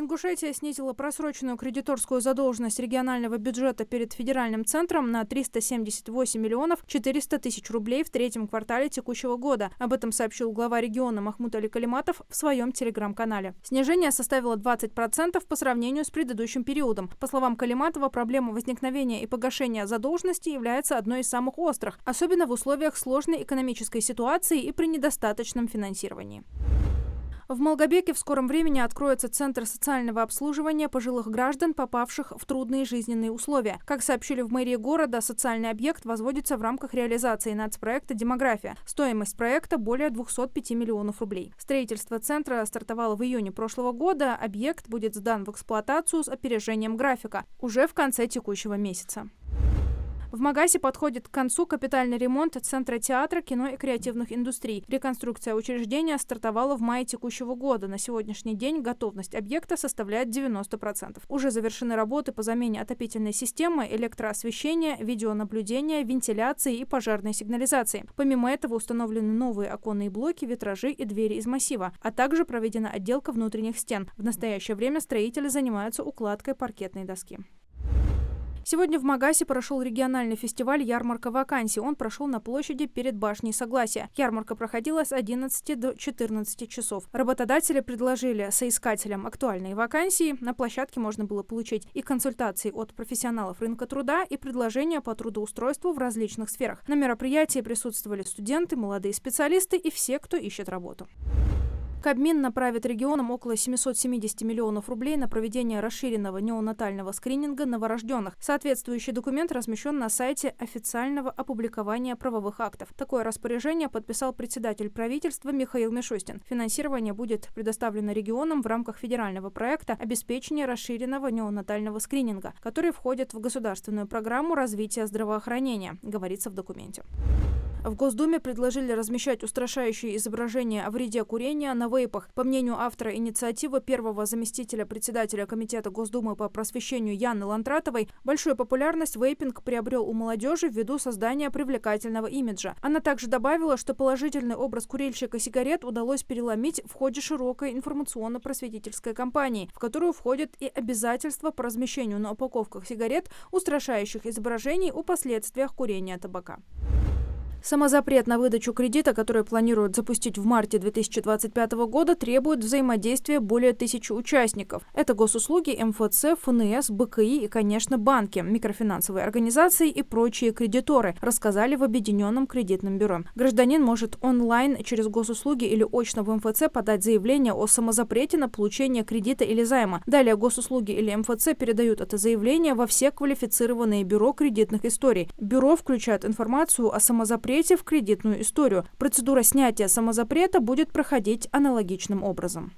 Ингушетия снизила просроченную кредиторскую задолженность регионального бюджета перед федеральным центром на 378 миллионов 400 тысяч рублей в третьем квартале текущего года. Об этом сообщил глава региона Махмуд Али Калиматов в своем телеграм-канале. Снижение составило 20% по сравнению с предыдущим периодом. По словам Калиматова, проблема возникновения и погашения задолженности является одной из самых острых, особенно в условиях сложной экономической ситуации и при недостаточном финансировании. В Малгобеке в скором времени откроется Центр социального обслуживания пожилых граждан, попавших в трудные жизненные условия. Как сообщили в мэрии города, социальный объект возводится в рамках реализации нацпроекта «Демография». Стоимость проекта более 205 миллионов рублей. Строительство центра стартовало в июне прошлого года. Объект будет сдан в эксплуатацию с опережением графика уже в конце текущего месяца. В Магасе подходит к концу капитальный ремонт Центра театра, кино и креативных индустрий. Реконструкция учреждения стартовала в мае текущего года. На сегодняшний день готовность объекта составляет 90%. Уже завершены работы по замене отопительной системы, электроосвещения, видеонаблюдения, вентиляции и пожарной сигнализации. Помимо этого установлены новые оконные блоки, витражи и двери из массива, а также проведена отделка внутренних стен. В настоящее время строители занимаются укладкой паркетной доски. Сегодня в Магасе прошел региональный фестиваль «Ярмарка вакансий». Он прошел на площади перед башней Согласия. Ярмарка проходила с 11 до 14 часов. Работодатели предложили соискателям актуальные вакансии. На площадке можно было получить и консультации от профессионалов рынка труда, и предложения по трудоустройству в различных сферах. На мероприятии присутствовали студенты, молодые специалисты и все, кто ищет работу. Кабмин направит регионам около 770 миллионов рублей на проведение расширенного неонатального скрининга новорожденных. Соответствующий документ размещен на сайте официального опубликования правовых актов. Такое распоряжение подписал председатель правительства Михаил Мишустин. Финансирование будет предоставлено регионам в рамках федерального проекта обеспечения расширенного неонатального скрининга, который входит в государственную программу развития здравоохранения, говорится в документе. В Госдуме предложили размещать устрашающие изображения о вреде курения на вейпах. По мнению автора инициативы, первого заместителя председателя Комитета Госдумы по просвещению Яны Лантратовой, большую популярность вейпинг приобрел у молодежи ввиду создания привлекательного имиджа. Она также добавила, что положительный образ курильщика сигарет удалось переломить в ходе широкой информационно-просветительской кампании, в которую входит и обязательство по размещению на упаковках сигарет устрашающих изображений о последствиях курения табака. Самозапрет на выдачу кредита, который планируют запустить в марте 2025 года, требует взаимодействия более 1000 участников. Это госуслуги, МФЦ, ФНС, БКИ и, конечно, банки, микрофинансовые организации и прочие кредиторы, рассказали в Объединенном кредитном бюро. Гражданин может онлайн через госуслуги или очно в МФЦ подать заявление о самозапрете на получение кредита или займа. Далее госуслуги или МФЦ передают это заявление во все квалифицированные бюро кредитных историй. Бюро включает информацию о самозапрете в кредитную историю. Процедура снятия самозапрета будет проходить аналогичным образом.